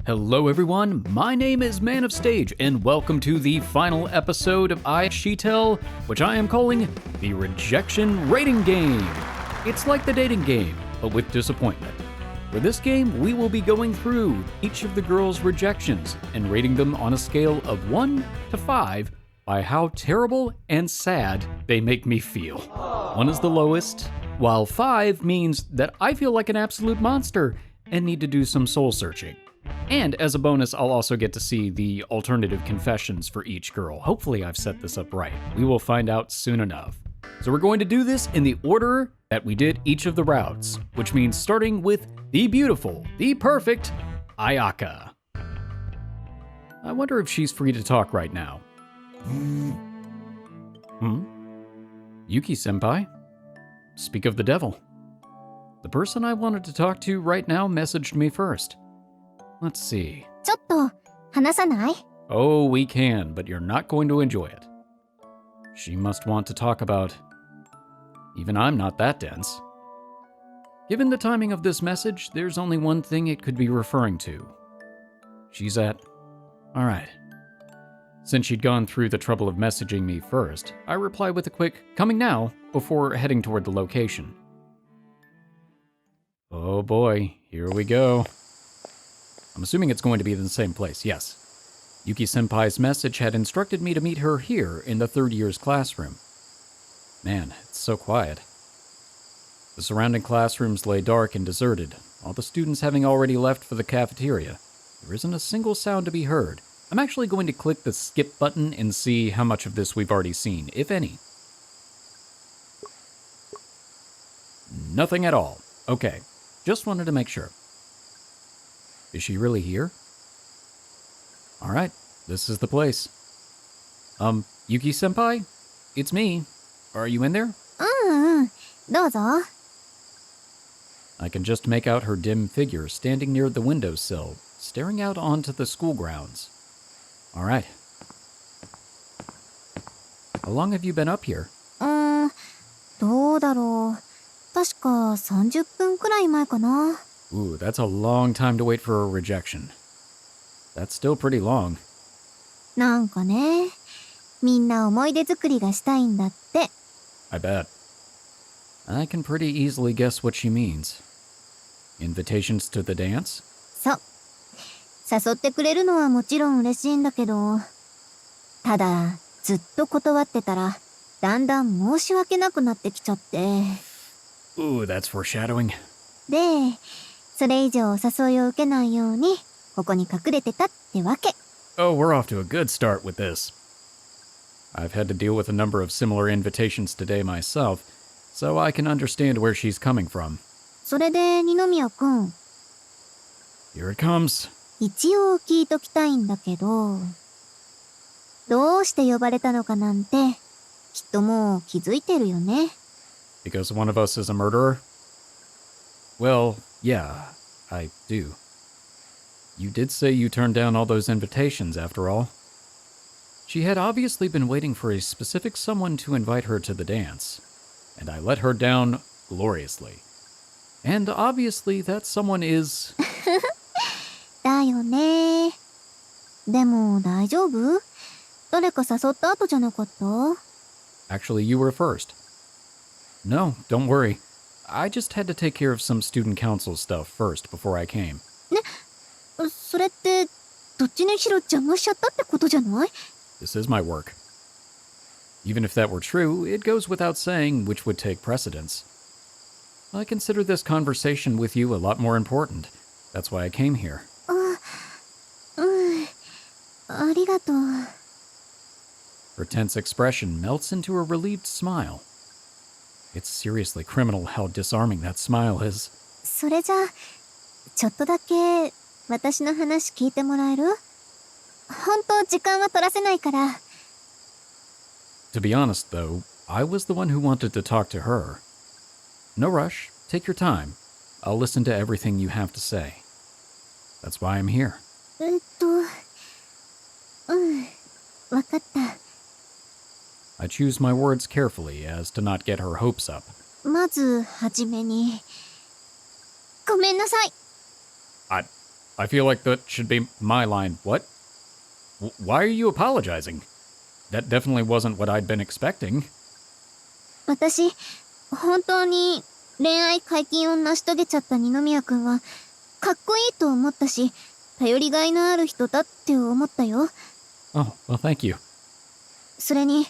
Hello everyone, my name is Man of Stage, and welcome to the final episode of IxSHE Tell, which I am calling the Rejection Rating Game. It's like the dating game, but with disappointment. For this game, we will be going through each of the girls' rejections and rating them on a scale of 1 to 5 by how terrible and sad they make me feel. 1 is the lowest, while 5 means that I feel like an absolute monster and need to do some soul searching. And as a bonus, I'll also get to see the alternative confessions for each girl. Hopefully I've set this up right. We will find out soon enough. So we're going to do this in the order that we did each of the routes, which means starting with the beautiful, the perfect Ayaka. I wonder if she's free to talk right now. Yuki-senpai? Speak of the devil. The person I wanted to talk to right now messaged me first. Let's see. ちょっと話さない? Oh, we can, but you're not going to enjoy it. She must want to talk about... Even I'm not that dense. Given the timing of this message, there's only one thing it could be referring to. She's at... Alright. Since she'd gone through the trouble of messaging me first, I reply with a quick, coming now, before heading toward the location. Oh boy, here we go. I'm assuming it's going to be in the same place, yes. Yuki-senpai's message had instructed me to meet her here in the third year's classroom. Man, it's so quiet. The surrounding classrooms lay dark and deserted, all the students having already left for the cafeteria. There isn't a single sound to be heard. I'm actually going to click the skip button and see how much of this we've already seen, if any. Nothing at all. Okay, just wanted to make sure. Is she really here? Alright, this is the place. Yuki-senpai? It's me. Are you in there? どうぞ. I can just make out her dim figure standing near the windowsill, staring out onto the school grounds. Alright. How long have you been up here? どうだろう. 確か30分くらい前かな. Ooh, that's a long time to wait for a rejection. That's still pretty long. なんかね、みんな思い出作りがしたいんだって. I bet. I can pretty easily guess what she means. Invitations to the dance? そう。誘ってくれるのはもちろん嬉しいんだけど、ただ、ずっと断ってたら、だんだん申し訳なくなってきちゃって。Ooh, that's foreshadowing. で、それ以上お誘いを受けないように、ここに隠れてたってわけ。Oh, we're off to a good start with this. I've had to deal with a number of similar invitations today myself, so I can understand where she's coming from. それで、二宮くん。Here it comes. 一応聞いときたいんだけど、どうして呼ばれたのかなんて、きっともう気づいてるよね。Because one of us is a murderer? Well, yeah, I do. You did say you turned down all those invitations, after all. She had obviously been waiting for a specific someone to invite her to the dance, and I let her down gloriously. And obviously that someone is... だよね。でも大丈夫？誰か誘った後じゃなかった？ Actually, you were first. No, don't worry. I just had to take care of some student council stuff first before I came. ね、それってどっちにしろ邪魔しちゃったってことじゃない？ This is my work. Even if that were true, it goes without saying which would take precedence. I consider this conversation with you a lot more important. That's why I came here. ありがとう。Her tense expression melts into a relieved smile. It's seriously criminal how disarming that smile is. それじゃあ、ちょっとだけ私の話聞いてもらえる？本当時間は取らせないから。To be honest, though, I was the one who wanted to talk to her. No rush. Take your time. I'll listen to everything you have to say. That's why I'm here. わかった。I choose my words carefully as to not get her hopes up. まずはじめに、ごめんなさい。I feel like that should be my line. What? Why are you apologizing? That definitely wasn't what I'd been expecting. 私、本当に恋愛解禁を成し遂げちゃった二宮くんは、かっこいいと思ったし、頼りがいのある人だって思ったよ。Oh, well, thank you. それに、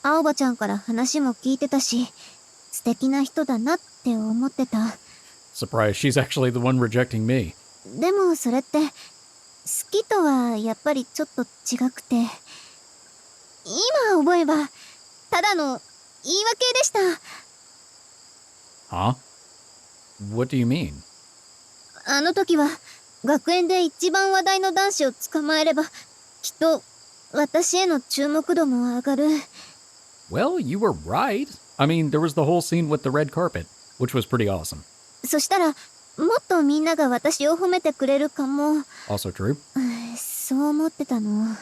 青葉ちゃんから話も聞いてたし、素敵な人だなって思ってた。Surprised she's actually the one rejecting me. でもそれって、好きとはやっぱりちょっと違くて、今思えば、ただの言い訳でした。Huh? What do you mean? あの時は、学園で一番話題の男子を捕まえれば、きっと、私への注目度も上がる。Well, you were right. I mean, there was the whole scene with the red carpet, which was pretty awesome. そしたら、もっとみんなが私を褒めてくれるかも。Also true. そう思ってたの。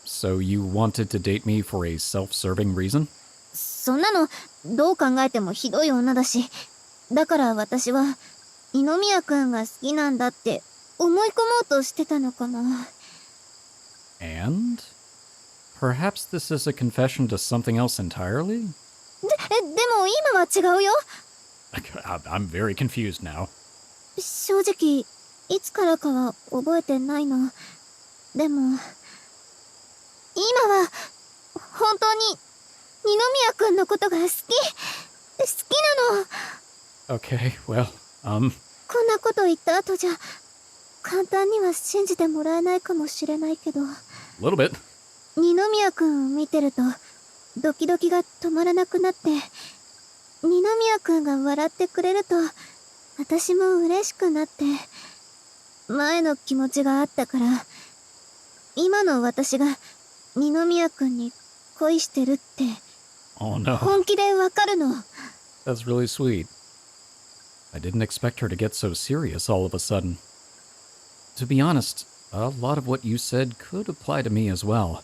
So you wanted to date me for a self-serving reason? そんなの、どう考えてもひどい女だし。だから私は、二宮くんが好きなんだって思い込もうとしてたのかな。And? Perhaps this is a confession to something else entirely? でも今は違うよ。I'm very confused now. 正直、いつからかは覚えてないの。でも、今は、本当に、二宮くんのことが好きなの。Okay, well, こんなこと言った後じゃ、簡単には信じてもらえないかもしれないけど、a little bit. 二宮くんを見てると、ドキドキが止まらなくなって、二宮くんが笑ってくれると、私も嬉しくなって、前の気持ちがあったから、今の私が二宮くんに恋してるって、Oh no. 本気でわかるの。That's really sweet. I didn't expect her to get so serious all of a sudden. To be honest, a lot of what you said could apply to me as well.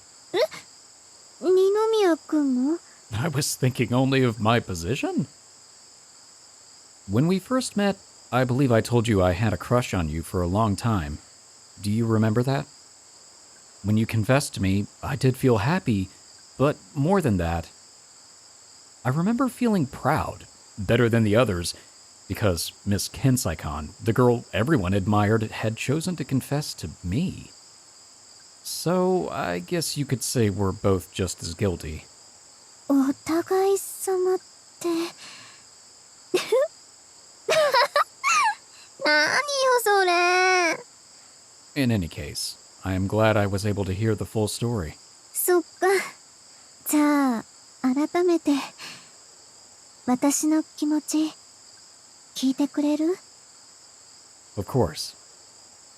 二宮くんも I was thinking only of my position. When we first met, I believe I told you I had a crush on you for a long time. Do you remember that? When you confessed to me, I did feel happy, but more than that, I remember feeling proud, better than the others, because Miss Kensaikon, the girl everyone admired, had chosen to confess to me. So I guess you could say we're both just as guilty. お互い様って。何よそれ。In any case, I am glad I was able to hear the full story. そっか。じゃあ、改めて、私の気持ち、聞いてくれる？ Of course.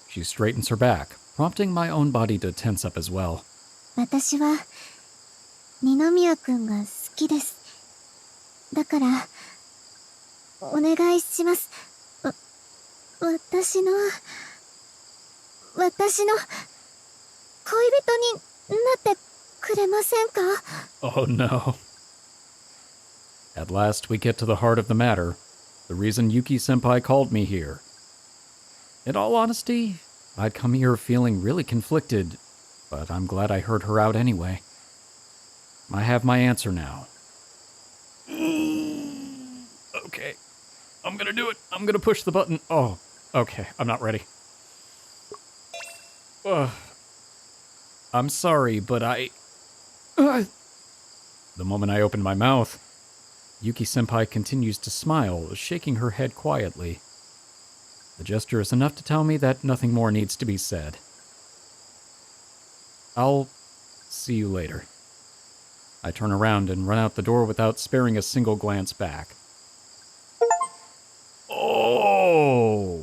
She straightens her back, prompting my own body to tense up as well. 私は、二宮くんが好きです。だから、お願いします。私の、恋人になってくれませんか？ Oh no. At last we get to the heart of the matter, the reason Yuki-senpai called me here. In all honesty, I'd come here feeling really conflicted, but I'm glad I heard her out anyway. I have my answer now. Okay, I'm gonna do it. I'm gonna push the button. Oh, okay, I'm not ready. I'm sorry, but The moment I opened my mouth, Yuki-senpai continues to smile, shaking her head quietly. The gesture is enough to tell me that nothing more needs to be said. I'll see you later. I turn around and run out the door without sparing a single glance back. Oh!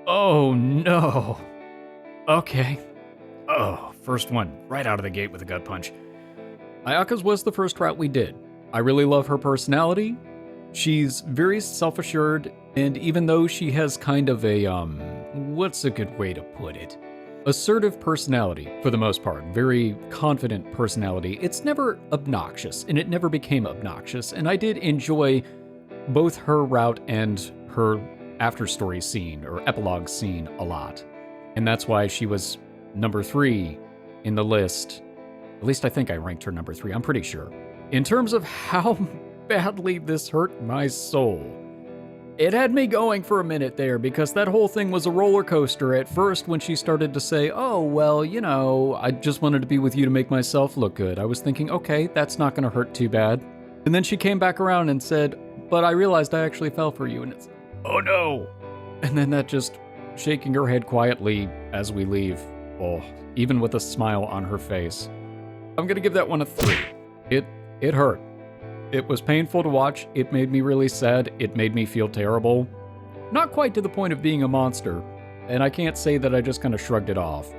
Oh no! Okay. Oh, first one, right out of the gate with a gut punch. Ayaka's was the first route we did. I really love her personality. She's very self-assured, and even though she has kind of a, what's a good way to put it? Assertive personality, for the most part. Very confident personality. It's never obnoxious, and it never became obnoxious, and I did enjoy both her route and her after story scene or epilogue scene a lot. And that's why she was number 3 in the list. At least I think I ranked her number 3, I'm pretty sure. In terms of how badly this hurt my soul, it had me going for a minute there because that whole thing was a roller coaster at first when she started to say, oh, well, you know, I just wanted to be with you to make myself look good. I was thinking, okay, that's not going to hurt too bad. And then she came back around and said, but I realized I actually fell for you. And it's, oh no. And then that just shaking her head quietly as we leave. Oh, even with a smile on her face. I'm going to give that one a 3. It hurt. It was painful to watch, it made me really sad, it made me feel terrible. Not quite to the point of being a monster, and I can't say that I just kind of shrugged it off.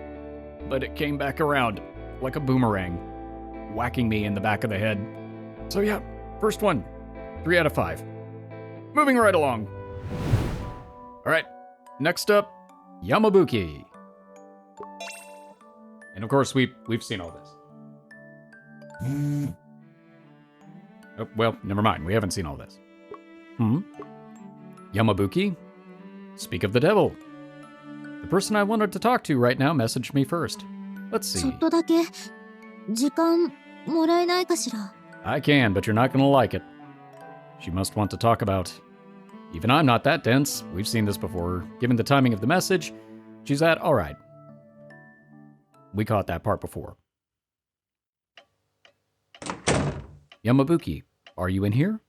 But it came back around, like a boomerang, whacking me in the back of the head. So yeah, first one, 3 out of 5. Moving right along. Alright, next up, Yamabuki. And of course, we've seen all this. Oh, well, never mind. We haven't seen all this. Yamabuki? Speak of the devil. The person I wanted to talk to right now messaged me first. Let's see. ちょっとだけ時間もらえないかしら? I can, but you're not gonna like it. She must want to talk about... Even I'm not that dense. We've seen this before. Given the timing of the message, she's at, alright. We caught that part before. Yamabuki, are you in here?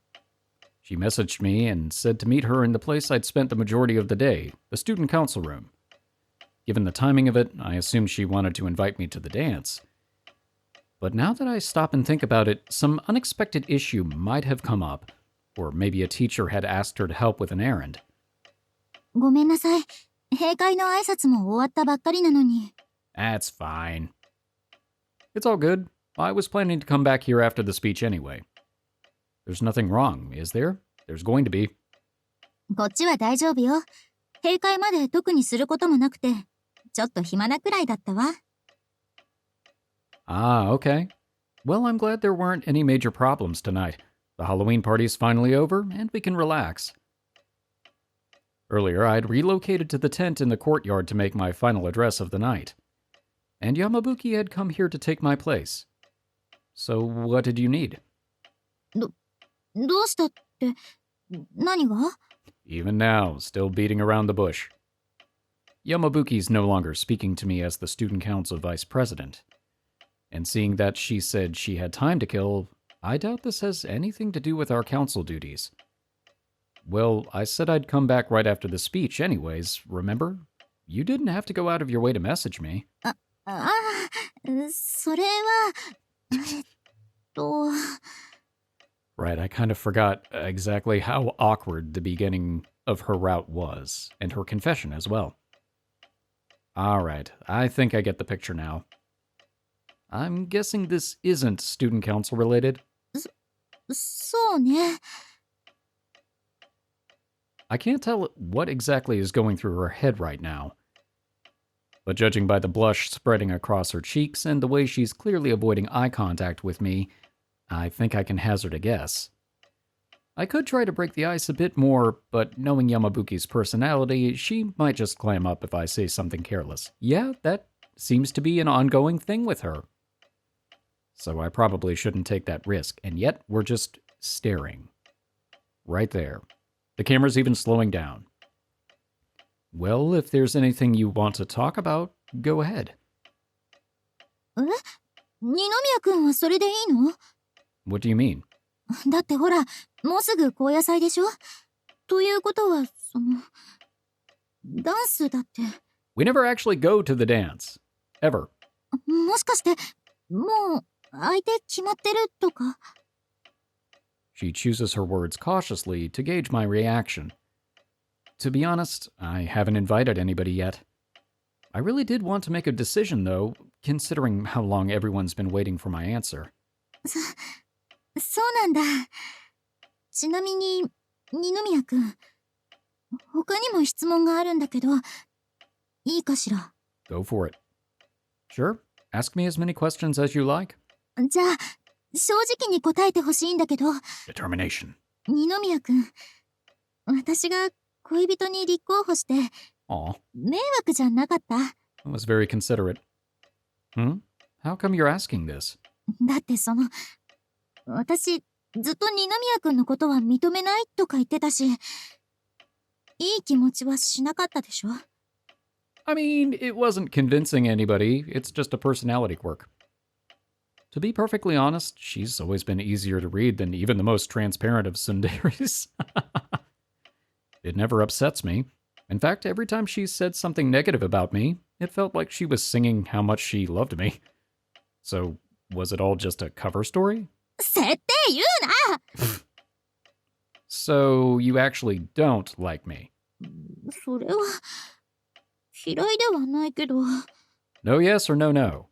She messaged me and said to meet her in the place I'd spent the majority of the day, the student council room. Given the timing of it, I assumed she wanted to invite me to the dance. But now that I stop and think about it, some unexpected issue might have come up, or maybe a teacher had asked her to help with an errand. ごめんなさい。閉会の挨拶も終わったばっかりなのに。 That's fine. It's all good. I was planning to come back here after the speech anyway. There's nothing wrong, is there? There's going to be. こっちは大丈夫よ。閉会まで特にすることもなくて、ちょっと暇なくらいだったわ。Ah, okay. Well, I'm glad there weren't any major problems tonight. The Halloween party's finally over, and we can relax. Earlier, I'd relocated to the tent in the courtyard to make my final address of the night. And Yamabuki had come here to take my place. So, what did you need? どうしたって、何が? Even now, still beating around the bush. Yamabuki's no longer speaking to me as the student council vice president. And seeing that she said she had time to kill, I doubt this has anything to do with our council duties. Well, I said I'd come back right after the speech anyways, remember? You didn't have to go out of your way to message me. それは、Right, I kind of forgot exactly how awkward the beginning of her route was, and her confession as well. Alright, I think I get the picture now. I'm guessing this isn't student council related. そうね。 I can't tell what exactly is going through her head right now. But judging by the blush spreading across her cheeks and the way she's clearly avoiding eye contact with me, I think I can hazard a guess. I could try to break the ice a bit more, but knowing Yamabuki's personality, she might just clam up if I say something careless. Yeah, that seems to be an ongoing thing with her. So I probably shouldn't take that risk, and yet we're just staring. Right there. The camera's even slowing down. Well, if there's anything you want to talk about, go ahead. え? 二宮くんはそれでいいの? What do you mean? だってほら、もうすぐ高野祭でしょ? ということは、ダンスだって。 We never actually go to the dance. Ever. もしかして、もう相手決まってるとか? She chooses her words cautiously to gauge my reaction. To be honest, I haven't invited anybody yet. I really did want to make a decision, though, considering how long everyone's been waiting for my answer. そうなんだ。ちなみに、二宮くん、他にも質問があるんだけど、いいかしら? Go for it. Sure, ask me as many questions as you like. じゃあ、正直に答えてほしいんだけど。 Determination. 二宮くん、私が恋人に立候補して Aw, 迷惑じゃなかった。 that was very considerate. How come you're asking this? だって私ずっと二宮君のことは認めないとか言ってたし、いい気持ちはしなかったでしょ。 I mean, it wasn't convincing anybody, it's just a personality quirk. To be perfectly honest, she's always been easier to read than even the most transparent of tsunderes. It never upsets me. In fact, every time she said something negative about me, it felt like she was singing how much she loved me. So, was it all just a cover story? 設定言うな。 So, you actually don't like me? それは嫌いではないけど。 No yes or no no?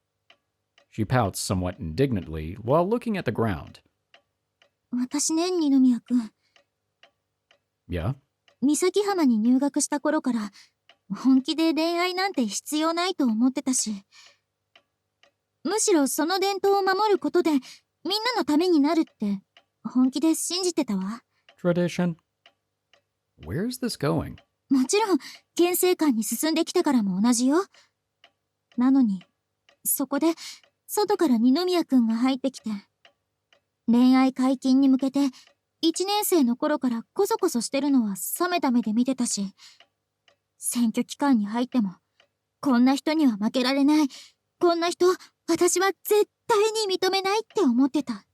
She pouts somewhat indignantly while looking at the ground. 私ね、二宮君。 Yeah? 三崎浜に入学した頃から本気で恋愛なんて必要ないと思ってたし、むしろその伝統を守ることでみんなのためになるって本気で信じてたわ。 Tradition? Where's this going? もちろん県政官に進んできてからも同じよ。なのにそこで外から二宮君が入ってきて、恋愛解禁に向けて1年生の頃からコソコソしてるのは冷めた目で見てたし、選挙期間に入ってもこんな人には負けられない、こんな人私は絶対に認めないって思ってた。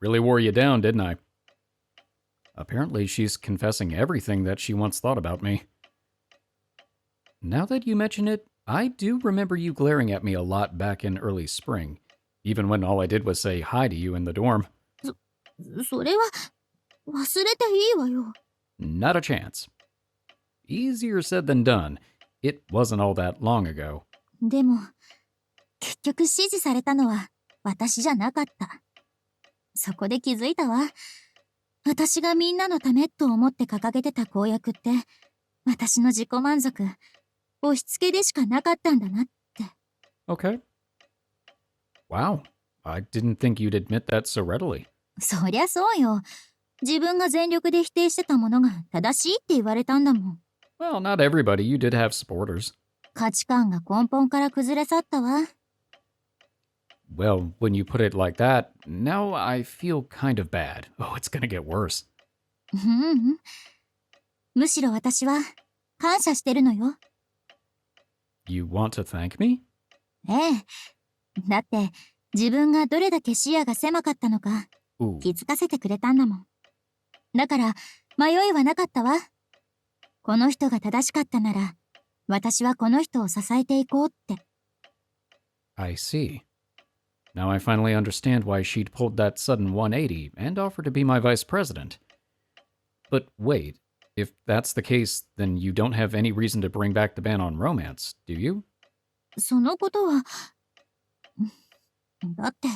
Really wore you down, didn't I? Apparently she's confessing everything that she once thought about me. Now that you mention it, I do remember you glaring at me a lot back in early spring, even when all I did was say hi to you in the dorm. それは忘れていいわよ。 Not a chance. Easier said than done. It wasn't all that long ago. でも結局支持されたのは私じゃなかった。そこで気づいたわ。私がみんなのためと思って掲げてた公約って私の自己満足、押し付けでしかなかったんだなって。 Okay. Wow. I didn't think you'd admit that so readily. そりゃそうよ。自分が全力で否定してたものが正しいって言われたんだもん。 Well, not everybody. You did have supporters. 価値観が根本から崩れ去ったわ。 Well, when you put it like that, now I feel kind of bad. Oh, it's gonna get worse. ううん。むしろ私は感謝してるのよ。 You want to thank me? ええ。だって自分がどれだけ視野が狭かったのか Ooh. 気づかせてくれたんだもん。だから迷いはなかったわ。この人が正しかったなら私はこの人を支えていこうって。 I see. Now I finally understand why she'd pulled that sudden 180 and offered to be my vice president. But wait, if that's the case, then you don't have any reason to bring back the ban on romance, do you? そのことは、だって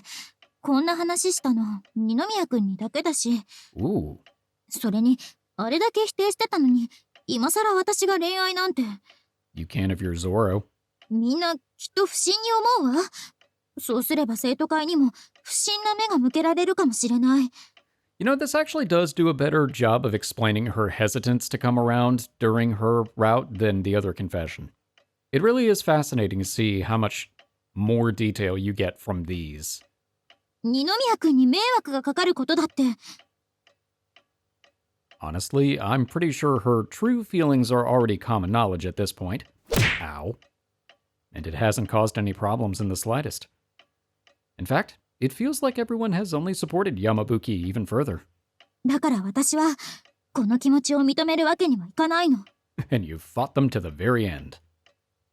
こんな話したの二宮君にだけだし、 Ooh. それにあれだけ否定してたのに今さら私が恋愛なんて。 You can of your Zorro. みんなきっと不審に思うわ。そうすれば生徒会にも不審な目が向けられるかもしれない。 You know, this actually does do a better job of explaining her hesitance to come around during her route than the other confession. It really is fascinating to see how much more detail you get from these. 二宮君に迷惑がかかることだって。 Honestly, I'm pretty sure her true feelings are already common knowledge at this point. Ow. And it hasn't caused any problems in the slightest. In fact, it feels like everyone has only supported Yamabuki even further. だから私はこの気持ちを認めるわけにはいかないの。 And you fought them to the very end.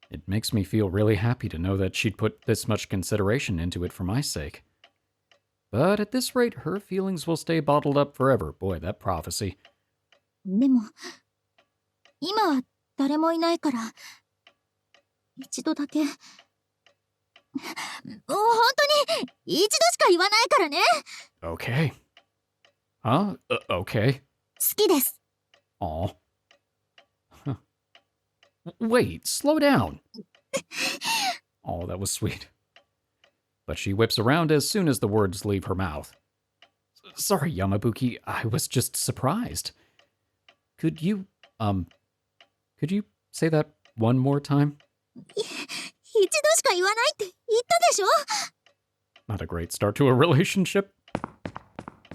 It makes me feel really happy to know that she'd put this much consideration into it for my sake. But at this rate, her feelings will stay bottled up forever. Boy, that prophecy. でも今は誰もいないから一度だけ。本当に一度しか言わないからね。 Okay. Huh? Okay. 好きです。 Aw. Huh. Wait, slow down. Oh, that was sweet. But she whips around as soon as the words leave her mouth. Sorry, Yamabuki, I was just surprised. Could you Could you say that one more time? 一度しか言わないって言ったでしょ Not a great start to a relationship.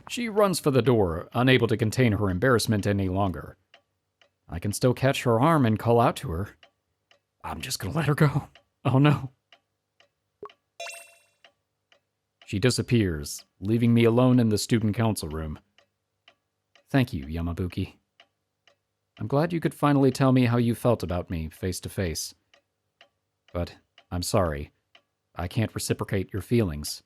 She runs for the door, unable to contain her embarrassment any longer. I can still catch her arm and call out to her. I'm just gonna let her go. Oh no. She disappears, leaving me alone in the student council room. Thank you, Yamabuki. I'm glad you could finally tell me how you felt about me face to face. But I'm sorry. I can't reciprocate your feelings.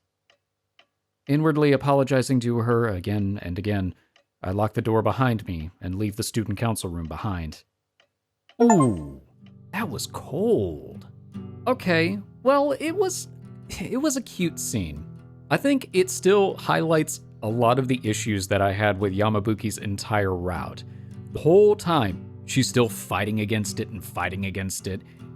Inwardly apologizing to her again and again, I lock the door behind me and leave the student council room behind. Ooh, that was cold. Okay, well, it was a cute scene. I think it still highlights a lot of the issues that I had with Yamabuki's entire route. The whole time, she's still fighting against it,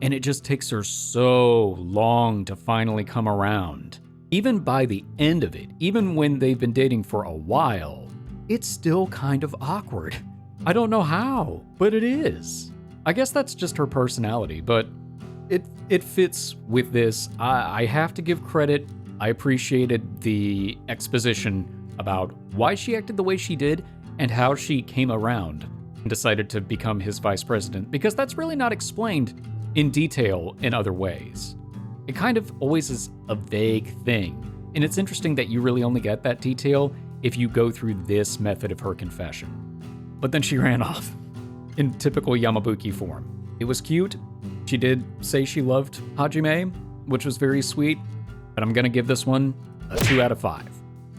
and it just takes her so long to finally come around. Even by the end of it, even when they've been dating for a while, it's still kind of awkward. I don't know how, but it is. I guess that's just her personality, but it fits with this. I have to give credit. I appreciated the exposition about why she acted the way she did and how she came around and decided to become his vice president, because that's really not explained in detail in other ways. It kind of always is a vague thing, and it's interesting that you really only get that detail if you go through this method of her confession. But then she ran off, in typical Yamabuki form. It was cute. She did say she loved Hajime, which was very sweet, but I'm gonna give this one a 2 out of 5.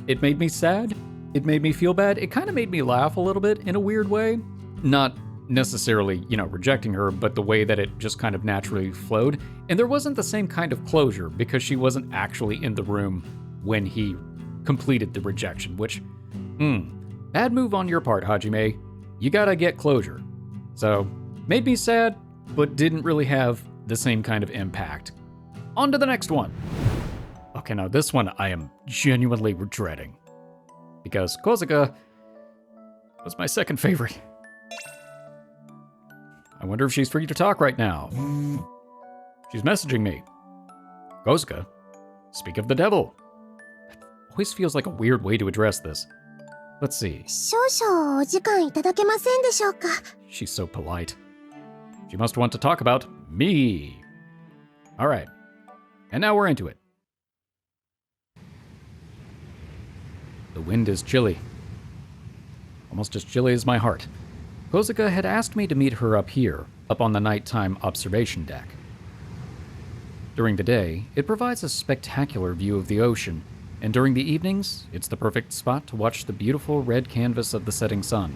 It made me sad. It made me feel bad. It kind of made me laugh a little bit in a weird way. Not necessarily, rejecting her, but the way that it just kind of naturally flowed. And there wasn't the same kind of closure because she wasn't actually in the room when he completed the rejection, which, bad move on your part, Hajime. You gotta get closure. So, made me sad, but didn't really have the same kind of impact. On to the next one. Okay, now this one I am genuinely regretting, because Kozuka was my second favorite. I wonder if she's free to talk right now. She's messaging me. Kozuka, speak of the devil. Always feels like a weird way to address this. Let's see. 少々お時間いただけませんでしょうか She's so polite. She must want to talk about me. All right. And now we're into it. The wind is chilly. Almost as chilly as my heart. Kozuka had asked me to meet her up here, up on the nighttime observation deck. During the day, it provides a spectacular view of the ocean, and during the evenings, it's the perfect spot to watch the beautiful red canvas of the setting sun.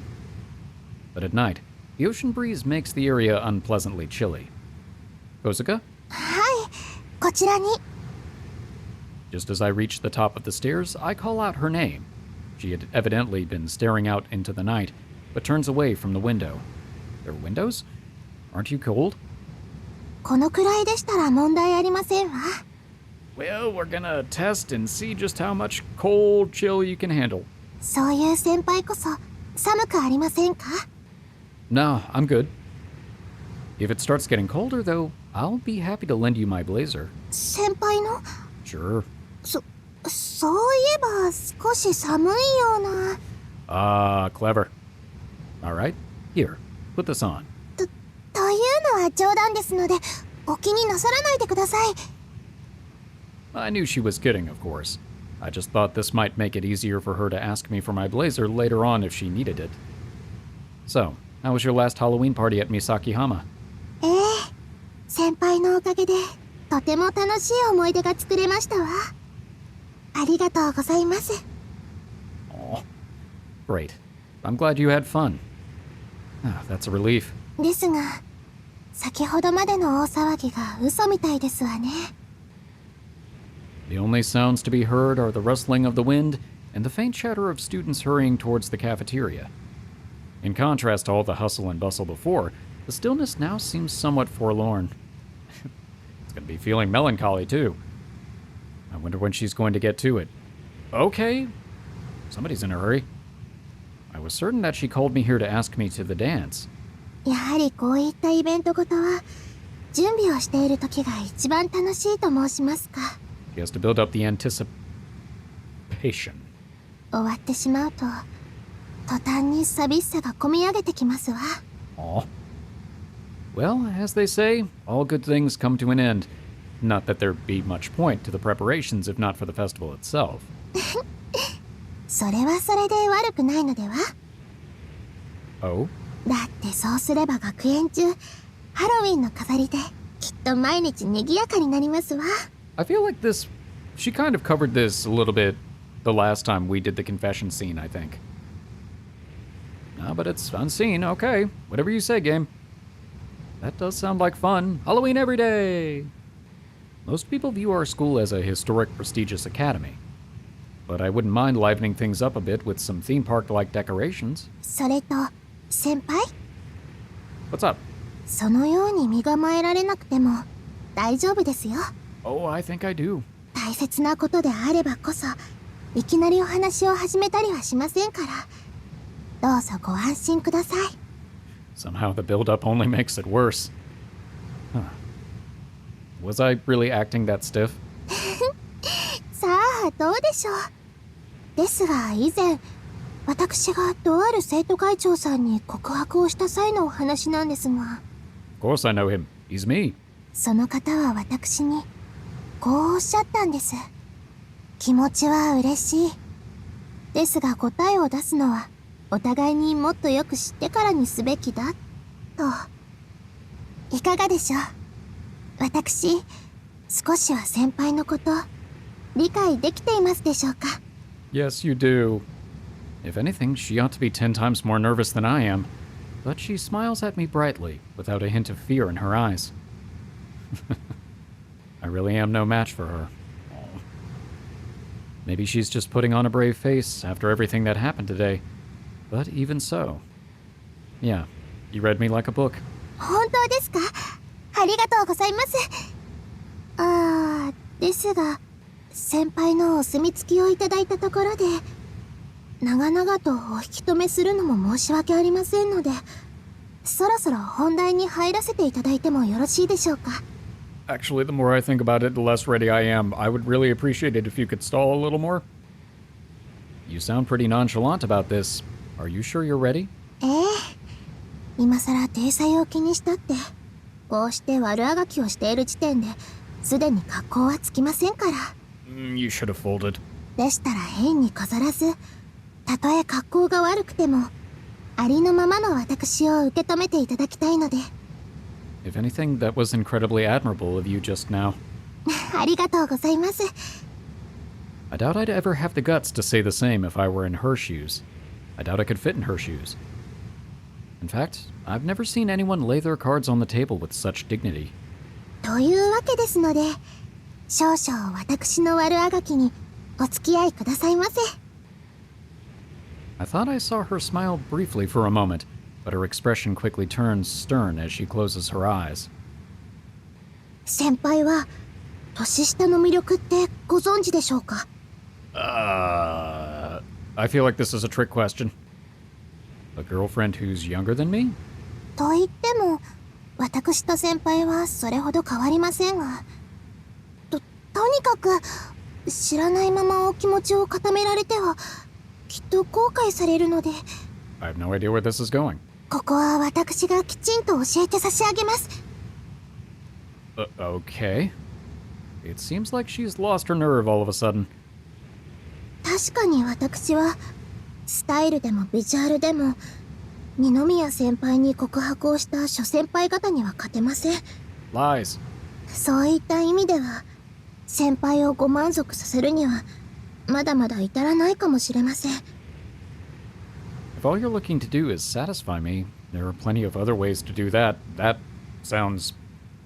But at night, the ocean breeze makes the area unpleasantly chilly. Kozuka? はいこちらに Just as I reach the top of the stairs, I call out her name. She had evidently been staring out into the night, but turns away from the window. There are windows? Aren't you cold? このくらいでしたら問題ありませんわ Well, we're gonna test and see just how much cold chill you can handle. そういう先輩こそ寒くありませんか No, I'm good. If it starts getting colder, though, I'll be happy to lend you my blazer. 先輩の Sure. そういえば少し寒いような Ah, clever. All right, here, put this on. というのは冗談ですのでお気になさらないでください I knew she was kidding, of course. I just thought this might make it easier for her to ask me for my blazer later on if she needed it. So, how was your last Halloween party at Misakihama? ええ先輩のおかげでとても楽しい思い出が作れましたわありがとうございます Oh, great. I'm glad you had fun. Ah, that's a relief. ですが先ほどまでの大騒ぎが嘘みたいですわね The only sounds to be heard are the rustling of the wind and the faint chatter of students hurrying towards the cafeteria. In contrast to all the hustle and bustle before, the stillness now seems somewhat forlorn. It's going to be feeling melancholy, too. I wonder when she's going to get to it. Okay. Somebody's in a hurry. I was certain that she called me here to ask me to the dance. やはりこういったイベントごとは準備をしている時が一番楽しいと申しますか。 He has to build up the anticipation. 終わってしまうと途端に寂しさがこみ上げてきますわ。 Aw. Well, as they say, all good things come to an end. Not that there'd be much point to the preparations if not for the festival itself. それはそれで悪くないのでは。 Oh? だってそうすれば学園中ハロウィンの飾りできっと毎日賑やかになりますわ。 I feel like this... She kind of covered this a little bit the last time we did the confession scene, I think. No, but it's unseen. Okay. Whatever you say, game. That does sound like fun. Halloween every day! Most people view our school as a historic, prestigious academy. But I wouldn't mind livening things up a bit with some theme park-like decorations. それと先輩、 What's up? そのように身構えられなくても大丈夫ですよ。 Oh, I think I do. 大切なことであればこそいきなりお話を始めたりはしませんから、どうぞご安心ください。 Somehow the build-up only makes it worse. Huh. Was I really acting that stiff? さあどうでしょう。ですが以前私がとある生徒会長さんに告白をした際のお話なんですが、 Of course I know him. He's me. その方は私にこうおっしゃったんです。気持ちは嬉しい。ですが答えを出すのはお互いにもっとよく知ってからにすべきだと。いかがでしょう。私少しは先輩のこと理解できていますでしょうか。 Yes, you do. If anything, she ought to be 10 times more nervous than I am. But she smiles at me brightly, without a hint of fear in her eyes. I really am no match for her. Maybe she's just putting on a brave face after everything that happened today. But even so. Yeah, you read me like a book. 本当ですか。ありがとうございます。ですが先輩のお墨付きをいただいたところで長々とお引き止めするのも申し訳ありませんので、そろそろ本題に入らせていただいてもよろしいでしょうか。 Actually, the more I think about it, the less ready I am. I would really appreciate it if you could stall a little more. You sound pretty nonchalant about this. Are you sure you're ready? ええ、今さら体裁を気にしたってこうして悪あがきをしている時点ですでに格好はつきませんから。 You should have folded. でしたら変に飾らず、たとえ格好が悪くてもありのままの私を受け止めていただきたいので。 If anything, that was incredibly admirable of you just now. ありがとうございます。 I doubt I'd ever have the guts to say the same if I were in her shoes. I doubt I could fit in her shoes. In fact, I've never seen anyone lay their cards on the table with such dignity. というわけですので、少々私の悪あがきにお付き合いくださいませ。 I thought I saw her smile briefly for a moment, but her expression quickly turns stern as she closes her eyes. 先輩は年下の魅力ってご存知でしょうか。 I feel like this is a trick question. A girlfriend who's younger than me? と言っても私と先輩はそれほど変わりませんが、とにかく知らないままお気持ちを固められてはきっと後悔されるので。 I have no idea where this is going. ここは私がきちんと教えて差し上げます。 Okay. It seems like she's lost her nerve all of a sudden. 確かに私はスタイルでもビジュアルでも二宮先輩に告白をした諸先輩方には勝てません。 Lies. そういった意味では先輩をご満足させるにはまだまだ至らないかもしれません。 If all you're looking to do is satisfy me, there are plenty of other ways to do that. That sounds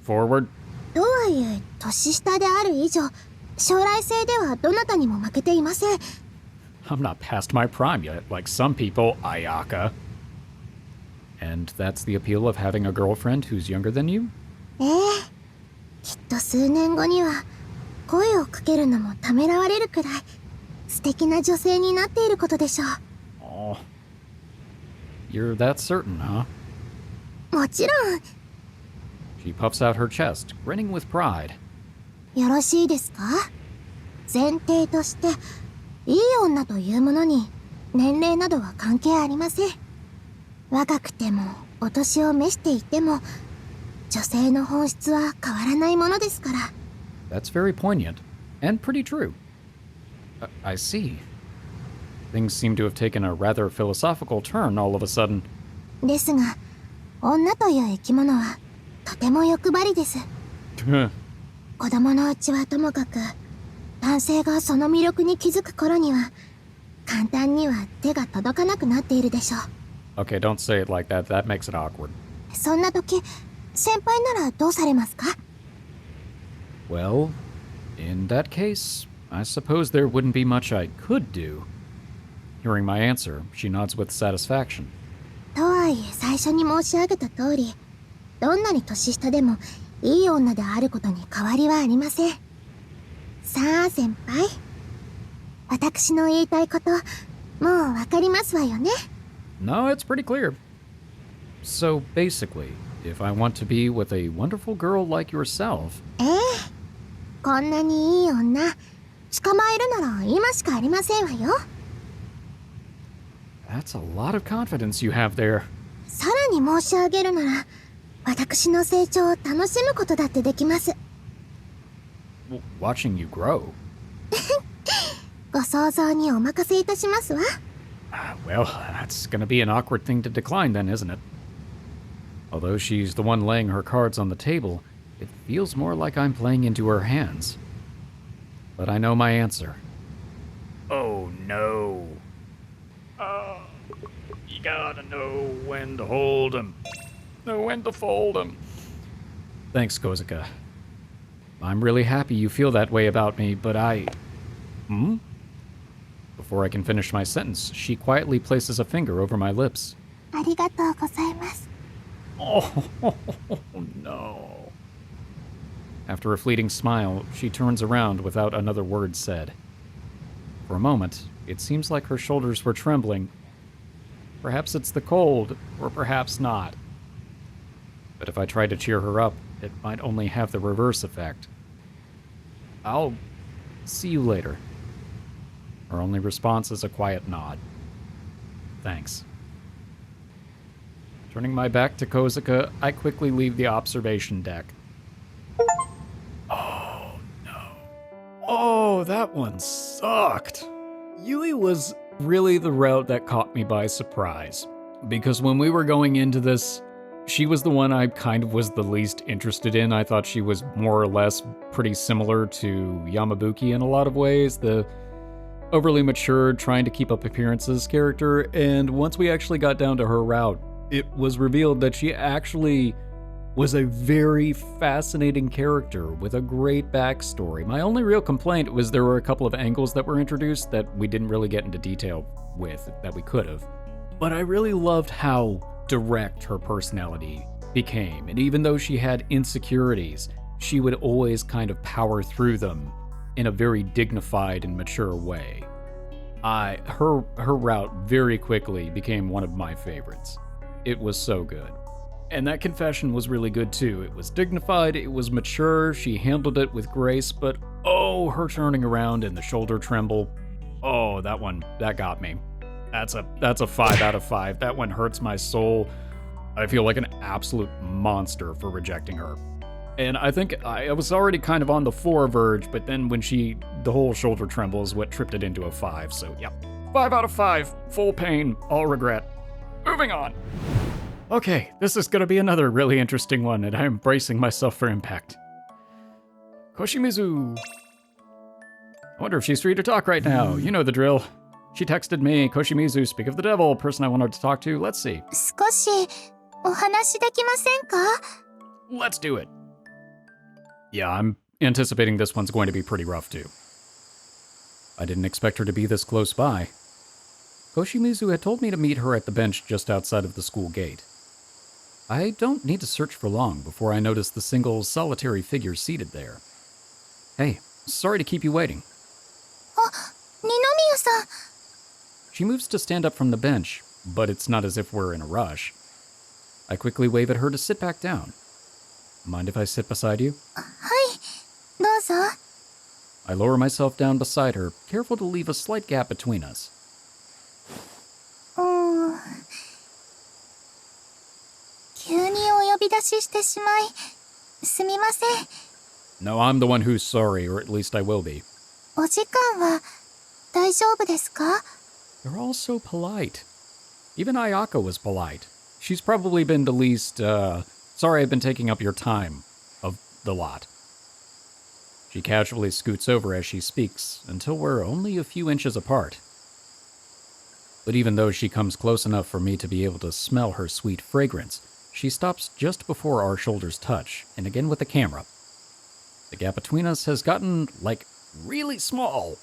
forward. とはいえ年下である以上将来性ではどなたにも負けていません。 I'm not past my prime yet, like some people, Ayaka. And that's the appeal of having a girlfriend who's younger than you? ええ、きっと数年後には声をかけるのもためらわれるくらい素敵な女性になっていることでしょう。 Oh. You're that certain, huh? もちろん。 She puffs out her chest, grinning with pride. よろしいですか？前提として、いい女というものに年齢などは関係ありません。若くてもお年を召していても、女性の本質は変わらないものですから。 That's very poignant, and pretty true. I see. Things seem to have taken a rather philosophical turn all of a sudden. ですが、女という生き物はとても欲張りです。子供のうちはともかく、男性がその魅力に気づく頃には簡単には手が届かなくなっているでしょう。 Okay, don't say it like that. That makes it awkward. そんな時、先輩ならどうされますか？ Well, in that case, I suppose there wouldn't be much I could do. Hearing my answer, she nods with satisfaction. とはいえ最初に申し上げた通り、どんなに年下でもいい女であることに変わりはありません。さあ先輩、私の言いたいこと、もうわかりますわよね。 No, it's pretty clear. So basically, if I want to be with a wonderful girl like yourself... ええ、こんなにいい女、捕まえるなら今しかありませんわよ。 That's a lot of confidence you have there. さらに申し上げるなら、私の成長を楽しむことだってできます。 Watching you grow. ご想像にお任せいたしますわ。 Well, that's gonna be an awkward thing to decline then, isn't it? Although she's the one laying her cards on the table, it feels more like I'm playing into her hands. But I know my answer. Oh no. You gotta know when to hold 'em. Know when to fold 'em. Thanks, Kozuka. I'm really happy you feel that way about me, but Before I can finish my sentence, she quietly places a finger over my lips. ありがとうございます。 Oh, no. After a fleeting smile, she turns around without another word said. For a moment, it seems like her shoulders were trembling. Perhaps it's the cold, or perhaps not. But if I try to cheer her up, it might only have the reverse effect. I'll see you later. Her only response is a quiet nod. Thanks. Turning my back to Kozuka, I quickly leave the observation deck. Oh, no. Oh, that one sucked. Yui was really the route that caught me by surprise. Because when we were going into this, she was the one I kind of was the least interested in. I thought she was more or less pretty similar to Yamabuki in a lot of ways. The overly mature, trying to keep up appearances character. And once we actually got down to her route, it was revealed that she actually was a very fascinating character with a great backstory. My only real complaint was there were a couple of angles that were introduced that we didn't really get into detail with, that we could have. But I really loved how direct her personality became. And even though she had insecurities, she would always kind of power through them in a very dignified and mature way. Her route very quickly became one of my favorites. It was so good. And that confession was really good too. It was dignified, it was mature, she handled it with grace, but oh, her turning around and the shoulder tremble. Oh, that got me. That's a 5 out of 5. That one hurts my soul. I feel like an absolute monster for rejecting her. And I think I was already kind of on the 4 verge, but then when the whole shoulder tremble is what tripped it into a 5, so yeah. 5 out of 5, full pain, all regret. Moving on. Okay, this is gonna be another really interesting one, and I'm bracing myself for impact. Koshimizu. I wonder if she's free to talk right now. You know the drill. She texted me, Koshimizu, speak of the devil, person I wanted to talk to. Let's see. 少しお話できませんか？ Let's do it. Yeah, I'm anticipating this one's going to be pretty rough too. I didn't expect her to be this close by. Koshimizu had told me to meet her at the bench just outside of the school gate. I don't need to search for long before I notice the single, solitary figure seated there. Hey, sorry to keep you waiting. あ、二宮さん。 She moves to stand up from the bench, but it's not as if we're in a rush. I quickly wave at her to sit back down. Mind if I sit beside you? はい、どうぞ。I lower myself down beside her, careful to leave a slight gap between us. 急にお呼び出ししてしまい、すみません。 No, I'm the one who's sorry, or at least I will be. お時間は大丈夫ですか？ They're all so polite. Even Ayaka was polite. She's probably been the least, sorry I've been taking up your time of the lot. She casually scoots over as she speaks, until we're only a few inches apart. But even though she comes close enough for me to be able to smell her sweet fragrance, she stops just before our shoulders touch, and again with the camera. The gap between us has gotten, like, really small.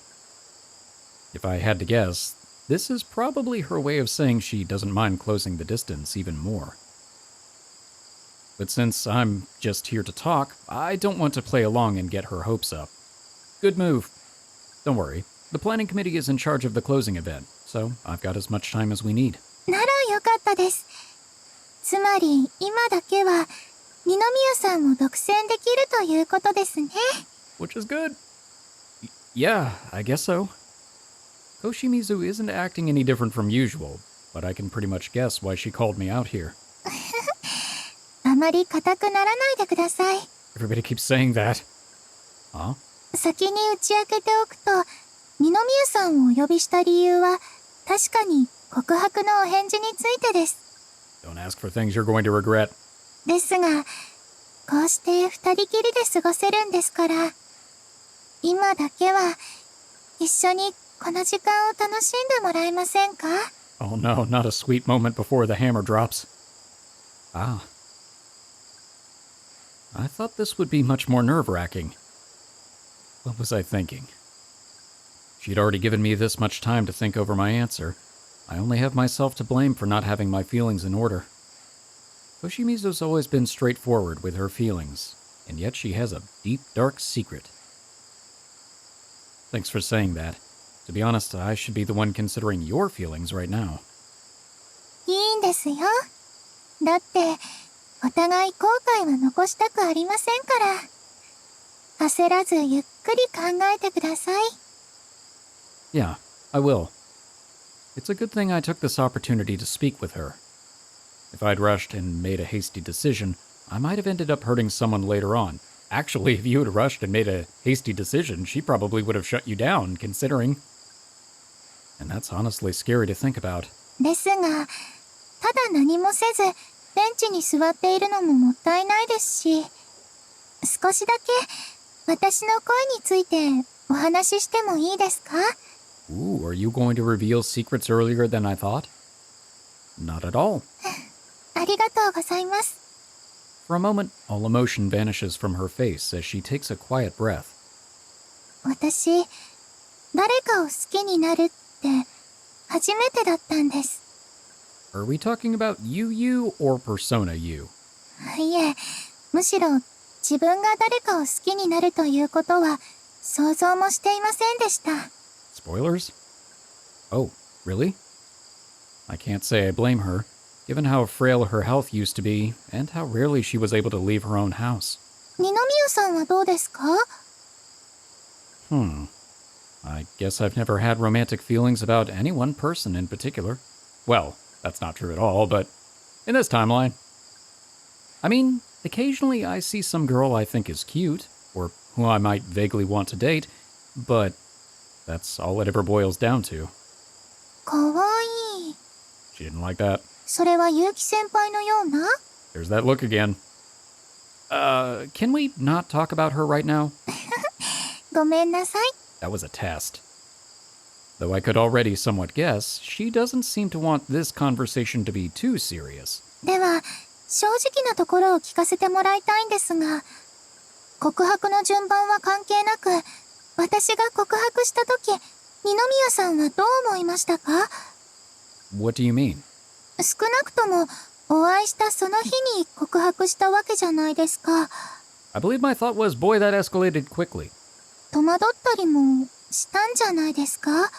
If I had to guess, this is probably her way of saying she doesn't mind closing the distance even more. But since I'm just here to talk, I don't want to play along and get her hopes up. Good move. Don't worry, the planning committee is in charge of the closing event, so I've got as much time as we need. ならよかったです。つまり今だけは二宮さんを独占できるということですね。 Which is good. Yeah, I guess so. Koshimizu isn't acting any different from usual, but I can pretty much guess why she called me out here. あまり硬くならないでください。 Everybody keeps saying that. Huh? 先に打ち明けておくと、二宮さんをお呼びした理由は確かに告白のお返事についてです。 Don't ask for things you're going to regret. ですが、こうして二人きりで過ごせるんですから、今だけは一緒にこの時間を楽しんでもらえませんか？ Oh no, not a sweet moment before the hammer drops. Ah. I thought this would be much more nerve-wracking. What was I thinking? She'd already given me this much time to think over my answer. I only have myself to blame for not having my feelings in order. Koshimizu's always been straightforward with her feelings, and yet she has a deep, dark secret. Thanks for saying that. To be honest, I should be the one considering your feelings right now. いいんですよ。だって、お互い後悔は残したくありませんから。焦らずゆっくり考えてください。 Yeah, I will. It's a good thing I took this opportunity to speak with her. If I'd rushed and made a hasty decision, I might have ended up hurting someone later on. Actually, if you had rushed and made a hasty decision, she probably would have shut you down, considering. And that's honestly scary to think about. ですが、ただ何もせず、ベンチに座っているのももったいないですし、少しだけ私の声についてお話ししてもいいですか？ Ooh, are you going to reveal secrets earlier than I thought? Not at all. ありがとうございます。 For a moment, all emotion vanishes from her face as she takes a quiet breath. 私、誰かを好きになるって初めてだったんです。 Are we talking about you or Persona you? いえ、むしろ自分が誰かを好きになるということは想像もしていませんでした。 Spoilers? Oh, really? I can't say I blame her, given how frail her health used to be and how rarely she was able to leave her own house. 二宮さんはどうですか？ I guess I've never had romantic feelings about any one person in particular. Well, that's not true at all, but in this timeline. I mean, occasionally I see some girl I think is cute, or who I might vaguely want to date, but that's all it ever boils down to. かわいい。 She didn't like that. それは結城先輩のような？ There's that look again. Can we not talk about her right now? ごめんなさい。 That was a test. Though I could already somewhat guess, she doesn't seem to want this conversation to be too serious. では、正直なところを聞かせてもらいたいんですが、告白の順番は関係なく、私が告白したとき、二宮さんはどう思いましたか？ What do you mean? 少なくとも、お会いしたその日に告白したわけじゃないですか。 I believe my thought was, boy, that escalated quickly. 戸惑ったりもしたんじゃないですか？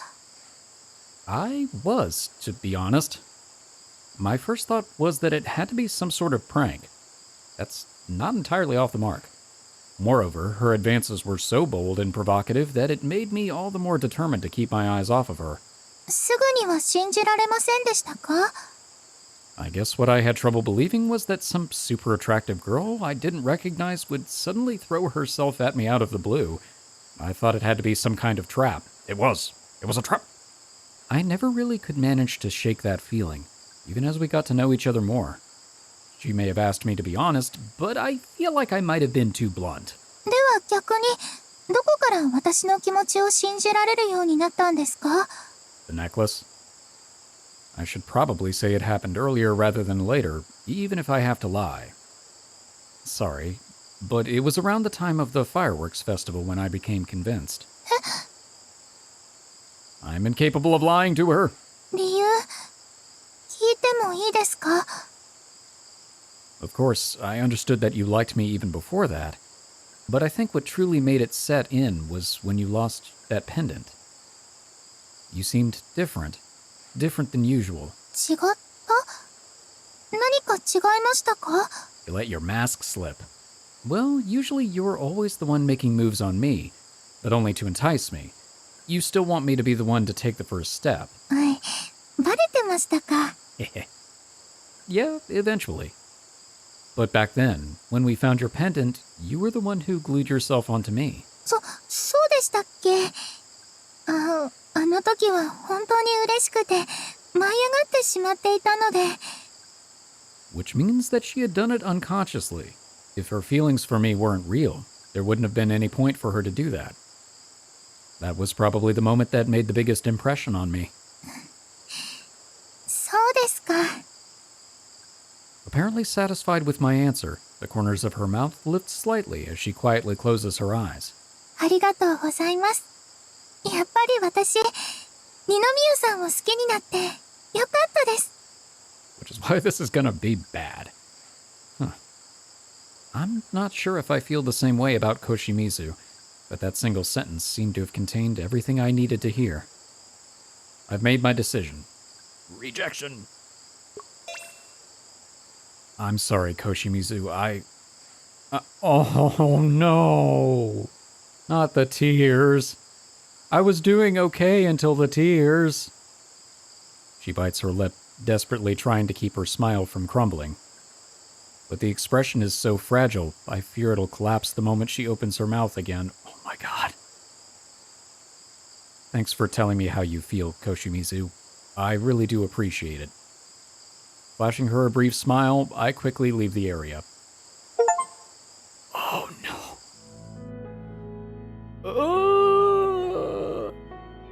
I was, to be honest. My first thought was that it had to be some sort of prank. That's not entirely off the mark. Moreover, her advances were so bold and provocative that it made me all the more determined to keep my eyes off of her. すぐには信じられませんでしたか？ I guess what I had trouble believing was that some super attractive girl I didn't recognize would suddenly throw herself at me out of the blue. I thought it had to be some kind of trap. It was. It was a trap. I never really could manage to shake that feeling, even as we got to know each other more. She may have asked me to be honest, but I feel like I might have been too blunt. では逆に、どこから私の気持ちを信じられるようになったんですか？ The necklace? I should probably say it happened earlier rather than later, even if I have to lie. Sorry, but it was around the time of the fireworks festival when I became convinced. I'm incapable of lying to her. 理由、聞いてもいいですか？ Of course, I understood that you liked me even before that, but I think what truly made it set in was when you lost that pendant. You seemed different than usual. 違った？何か違いましたか？ You let your mask slip. Well, usually you're always the one making moves on me, but only to entice me. You still want me to be the one to take the first step. はい、バレてましたか？ Yeah, eventually. But back then, when we found your pendant, you were the one who glued yourself onto me. そうでしたっけ？あの時は本当に嬉しくて、舞い上がってしまっていたので。Which means that she had done it unconsciously. If her feelings for me weren't real, there wouldn't have been any point for her to do that. That was probably the moment that made the biggest impression on me. そうですか。 Apparently satisfied with my answer, the corners of her mouth lift slightly as she quietly closes her eyes. ありがとうございます。やっぱり私、二宮さんを好きになってよかったです。 Which is why this is gonna be bad. Huh. I'm not sure if I feel the same way about Koshimizu, but that single sentence seemed to have contained everything I needed to hear. I've made my decision. Rejection. I'm sorry, Koshimizu. Oh no! Not the tears. I was doing okay until the tears. She bites her lip, desperately trying to keep her smile from crumbling. But the expression is so fragile, I fear it'll collapse the moment she opens her mouth again. Oh my god. Thanks for telling me how you feel, Koshimizu. I really do appreciate it. Flashing her a brief smile, I quickly leave the area. Oh no.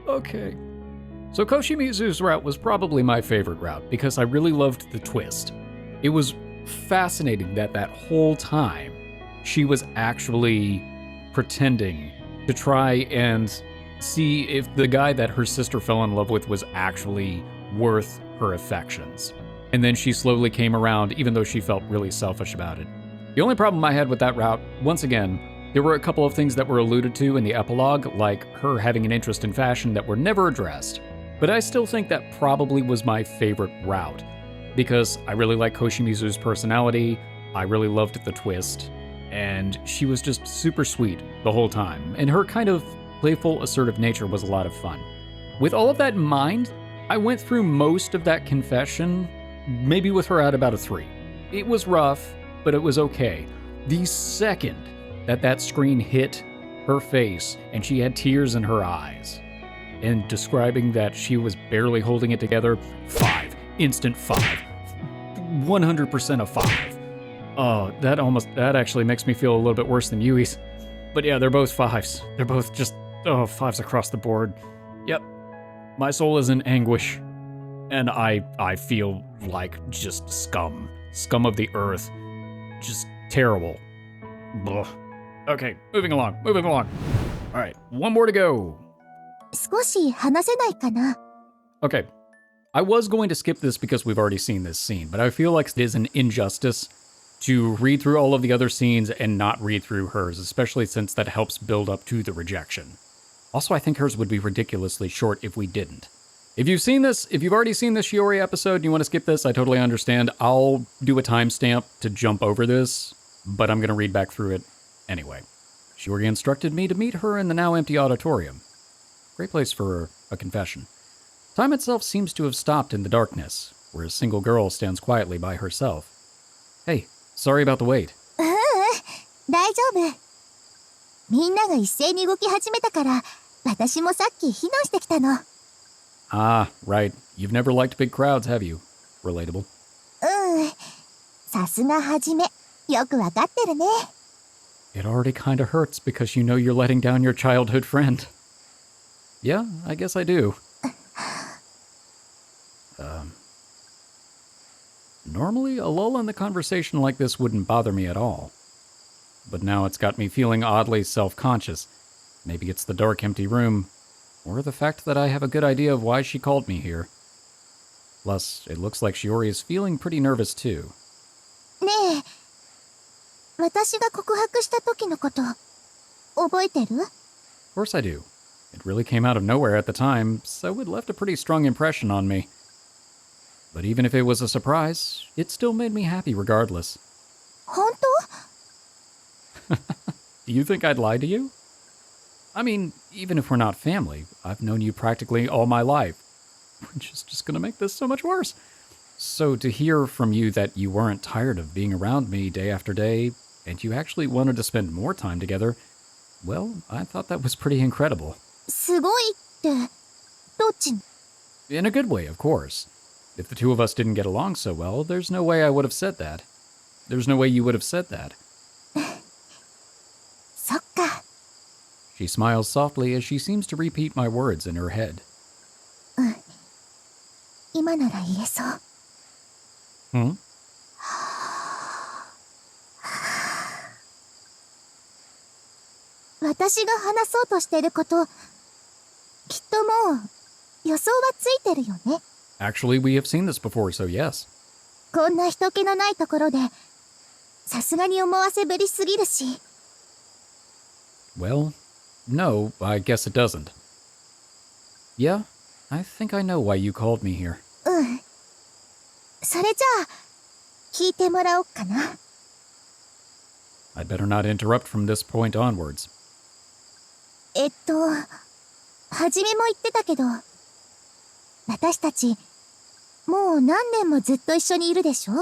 Okay. So Koshimizu's route was probably my favorite route because I really loved the twist. It was fascinating that whole time she was actually pretending to try and see if the guy that her sister fell in love with was actually worth her affections. And then she slowly came around, even though she felt really selfish about it. The only problem I had with that route, once again, there were a couple of things that were alluded to in the epilogue, like her having an interest in fashion that were never addressed. But I still think that probably was my favorite route, because I really like Koshimizu's personality, I really loved the twist, and she was just super sweet the whole time, and her kind of playful, assertive nature was a lot of fun. With all of that in mind, I went through most of that confession, maybe with her at about a 3. It was rough, but it was okay. The second that screen hit her face and she had tears in her eyes, and describing that she was barely holding it together, 5. Instant 5. 100% a 5. Oh, that actually makes me feel a little bit worse than Yui's. But yeah, they're both 5s. They're both just, 5s across the board. Yep. My soul is in anguish. And I feel like just scum. Scum of the earth. Just terrible. Ugh. Okay, moving along. Alright, one more to go. 少し話せないかな？ Okay, I was going to skip this because we've already seen this scene, but I feel like it is an injustice to read through all of the other scenes and not read through hers, especially since that helps build up to the rejection. Also, I think hers would be ridiculously short if we didn't. If you've already seen this Shiori episode and you want to skip this, I totally understand. I'll do a timestamp to jump over this, but I'm going to read back through it anyway. Shiori instructed me to meet her in the now empty auditorium. Great place for a confession. Time itself seems to have stopped in the darkness, where a single girl stands quietly by herself. Hey, sorry about the wait. 大丈夫。みんなが一斉に動き始めたから、私もさっき避難してきたの。Ah, right. You've never liked big crowds, have you? Relatable. さすがはじめ。よくわかってるね。It already kinda hurts because you know you're letting down your childhood friend. Yeah, I guess I do. Normally, a lull in the conversation like this wouldn't bother me at all. But now it's got me feeling oddly self-conscious. Maybe it's the dark, empty room, or the fact that I have a good idea of why she called me here. Plus, it looks like Shiori is feeling pretty nervous too. ねえ、私が告白した時のこと、覚えてる？ Of course I do. It really came out of nowhere at the time, so it left a pretty strong impression on me. But even if it was a surprise, it still made me happy regardless. 本当？ Do you think I'd lie to you? I mean, even if we're not family, I've known you practically all my life, which is just gonna make this so much worse. So to hear from you that you weren't tired of being around me day after day, and you actually wanted to spend more time together, well, I thought that was pretty incredible. すごいって、どっち？ In a good way, of course. If the two of us didn't get along so well, there's no way I would have said that. There's no way you would have said that. そっか。 She smiles softly as she seems to repeat my words in her head. 今なら言えそう。Hmm? 私が話そうとしてること、きっともう予想はついてるよね。Actually, we have seen this before, so yes. こんな人気のないところで、さすがに思わせぶりすぎるし。Well, no, I guess it doesn't. Yeah, I think I know why you called me here. それじゃあ、聞いてもらおうかな。I'd better not interrupt from this point onwards. はじめも言ってたけど、私たち、もう何年もずっと一緒にいるでしょ？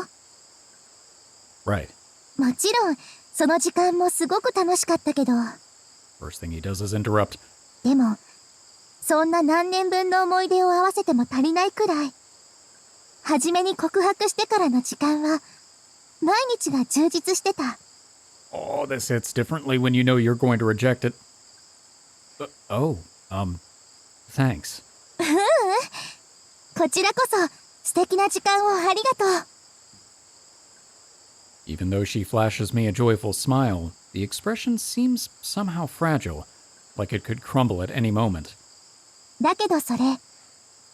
Right. もちろん、その時間もすごく楽しかったけど。First thing he does is interrupt. でも、そんな何年分の思い出を合わせても足りないくらい、はじめに告白してからの時間は、毎日が充実してた。Oh, this hits differently when you know you're going to reject it. Thanks. こちらこそ、素敵な時間をありがとう。Even though she flashes me a joyful smile, the expression seems somehow fragile, like it could crumble at any moment. だけどそれ、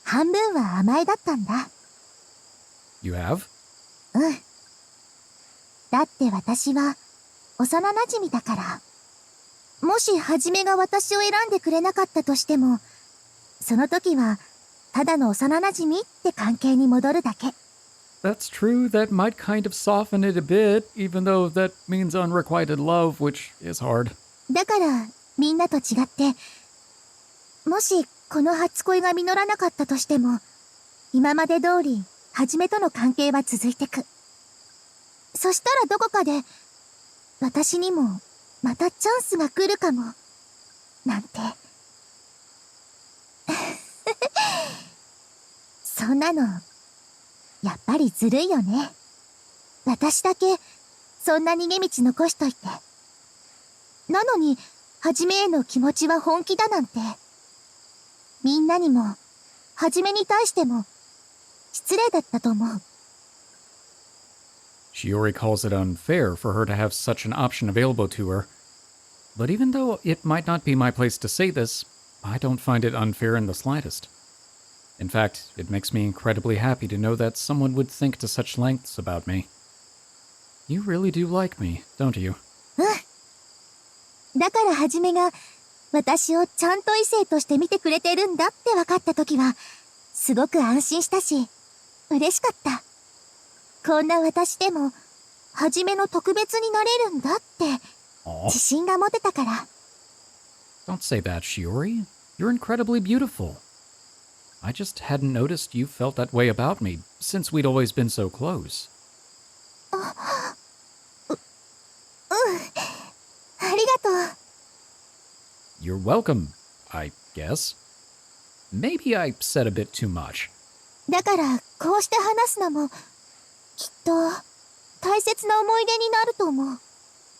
半分は甘えだったんだ。You have? だって私は、幼馴染だから。もしはじめが私を選んでくれなかったとしても、その時は、ただの幼馴染って関係に戻るだけ。That's true, that might kind of soften it a bit, even though that means unrequited love, which is hard. だから、みんなと違って、もしこの初恋が実らなかったとしても、今まで通り、はじめとの関係は続いてく。そしたらどこかで、私にも、またチャンスが来るかも、なんて。そんなの、やっぱりずるいよね。私だけ、そんな逃げ道残しといて。なのに、はじめへの気持ちは本気だなんて。みんなにも、はじめに対しても、失礼だったと思う。Shiori calls it unfair for her to have such an option available to her. But even though it might not be my place to say this, I don't find it unfair in the slightest. In fact, it makes me incredibly happy to know that someone would think to such lengths about me. You really do like me, don't you? だからはじめが、私をちゃんと異性として見てくれてるんだって分かったときは、すごく安心したし、嬉しかった。こんな私でも、はじめの特別になれるんだって、自信が持てたから。Don't say that, Shiori. You're incredibly beautiful. I just hadn't noticed you felt that way about me, since we'd always been so close. ありがとう。You're welcome, I guess. Maybe I said a bit too much. だから、こうして話すのも、きっと、大切な思い出になると思う。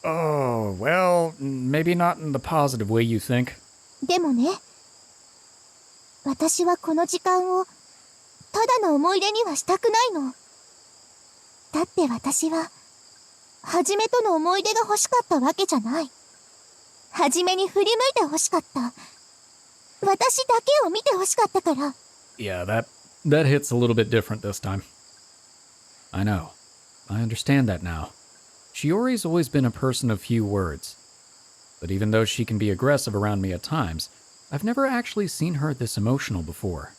Oh, well, maybe not in the positive way you think. でもね、私はこの時間を、ただの思い出にはしたくないの。だって私は、はじめとの思い出が欲しかったわけじゃない。はじめに振り向いて欲しかった。私だけを見て欲しかったから。Yeah, that hits a little bit different this time. I know. I understand that now. Shiori's always been a person of few words. But even though she can be aggressive around me at times, I've never actually seen her this emotional before.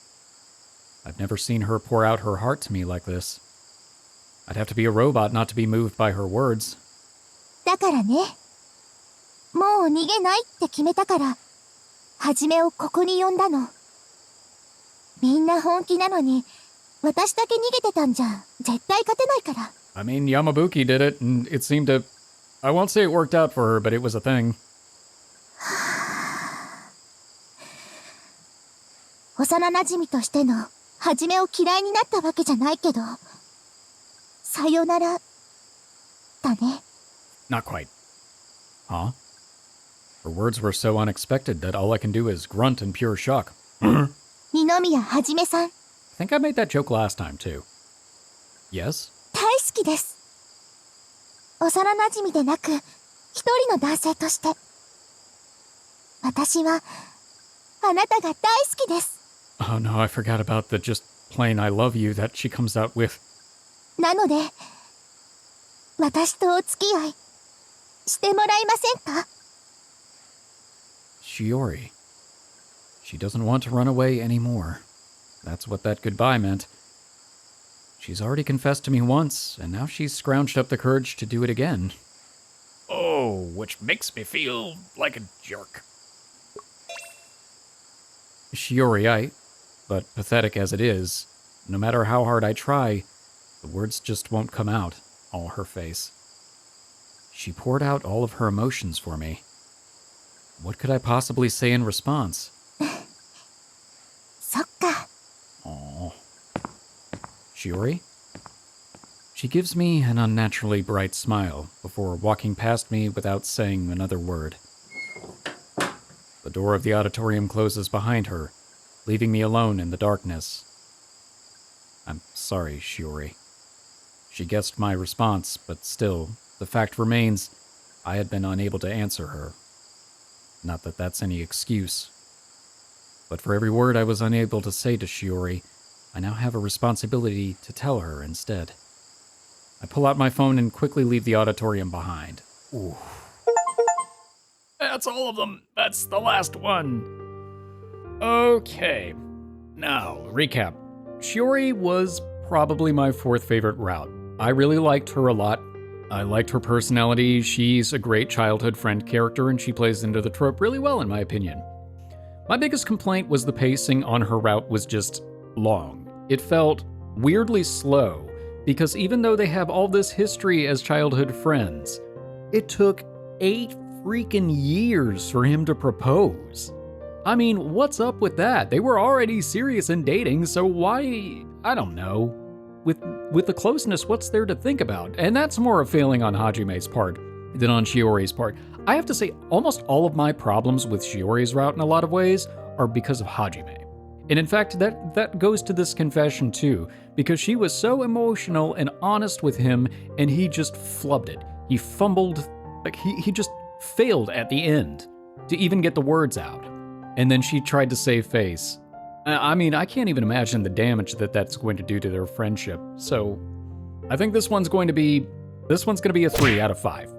I've never seen her pour out her heart to me like this. I'd have to be a robot not to be moved by her words. だからね、もう逃げないって決めたから、はじめをここに呼んだの。みんな本気なのに、私だけ逃げてたんじゃ絶対勝てないから。I mean, Yamabuki did it, and it seemed to... I won't say it worked out for her, but it was a thing. 幼馴染としてのはじめを嫌いになったわけじゃないけど、さよならだね。Not quite. Huh? Her words were so unexpected that all I can do is grunt in pure shock. 二宮はじめさん。I think I made that joke last time, too. Yes? 大好きです。幼馴染でなく、一人の男性として。私は、あなたが大好きです。Oh no, I forgot about the just plain I love you that she comes out with. なので、私とお付き合い、してもらえませんか？ Shiori. She doesn't want to run away anymore. That's what that goodbye meant. She's already confessed to me once, and now she's scrounged up the courage to do it again. Oh, which makes me feel like a jerk. Shiori, but pathetic as it is, no matter how hard I try, the words just won't come out, all her face. She poured out all of her emotions for me. What could I possibly say in response? そっか。 Aww. Shiori? She gives me an unnaturally bright smile before walking past me without saying another word. The door of the auditorium closes behind her, leaving me alone in the darkness. I'm sorry, Shiori. She guessed my response, but still, the fact remains, I had been unable to answer her. Not that that's any excuse. But for every word I was unable to say to Shiori, I now have a responsibility to tell her instead. I pull out my phone and quickly leave the auditorium behind. Ooh. That's all of them. That's the last one. Okay. Now, recap. Shiori was probably my fourth favorite route. I really liked her a lot. I liked her personality. She's a great childhood friend character, and she plays into the trope really well, in my opinion. My biggest complaint was the pacing on her route was just long. It felt weirdly slow, because even though they have all this history as childhood friends, it took 8 freaking years for him to propose. I mean, what's up with that? They were already serious and dating, so why, I don't know. With the closeness, what's there to think about? And that's more a failing on Hajime's part than on Shiori's part. I have to say, almost all of my problems with Shiori's route in a lot of ways are because of Hajime. And in fact, that goes to this confession too, because she was so emotional and honest with him, and he just flubbed it. He fumbled, like he just failed at the end to even get the words out. And then she tried to save face. I mean, I can't even imagine the damage that's going to do to their friendship. So I think this one's going to be a 3 out of 5.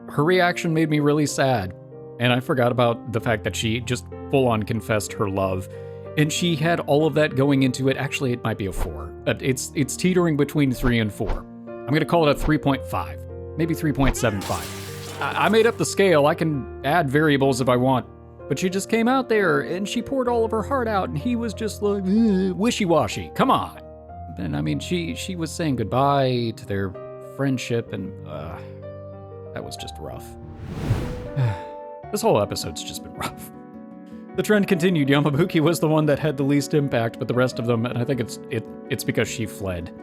Her reaction made me really sad, and I forgot about the fact that she just full-on confessed her love. And she had all of that going into it. Actually, it might be a 4. It's teetering between 3 and 4. I'm going to call it a 3.5, maybe 3.75. I made up the scale. I can add variables if I want. But she just came out there and she poured all of her heart out, and he was just like, wishy-washy. Come on. And I mean, she was saying goodbye to their friendship, and that was just rough. This whole episode's just been rough. The trend continued. Yamabuki was the one that had the least impact, but the rest of them, and I think it's because she fled.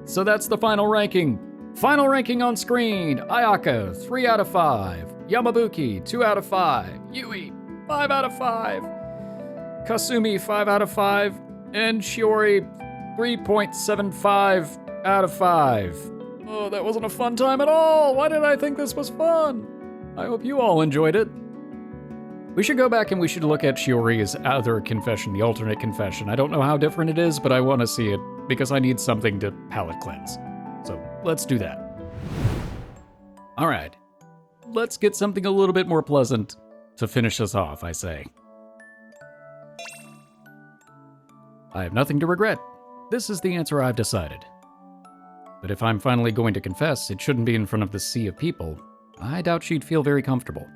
So that's the final ranking. Final ranking on screen. Ayaka, 3 out of 5. Yamabuki, 2 out of 5. Yui, 5 out of 5. Kasumi, 5 out of 5. And Shiori, 3.75 out of 5. Oh, that wasn't a fun time at all. Why did I think this was fun? I hope you all enjoyed it. We should go back and we should look at Shiori's other confession, the alternate confession. I don't know how different it is, but I want to see it because I need something to palate cleanse. So let's do that. All right, let's get something a little bit more pleasant to finish us off, I say. I have nothing to regret. This is the answer I've decided. But if I'm finally going to confess, it shouldn't be in front of the sea of people. I doubt she'd feel very comfortable.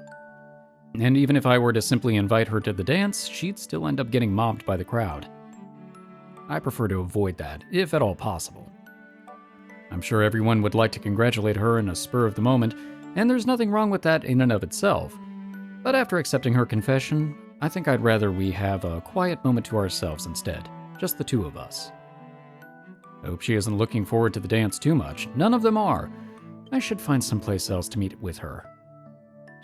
And even if I were to simply invite her to the dance, she'd still end up getting mobbed by the crowd. I prefer to avoid that, if at all possible. I'm sure everyone would like to congratulate her in a spur of the moment, and there's nothing wrong with that in and of itself. But after accepting her confession, I think I'd rather we have a quiet moment to ourselves instead, just the two of us. I hope she isn't looking forward to the dance too much. None of them are. I should find someplace else to meet with her.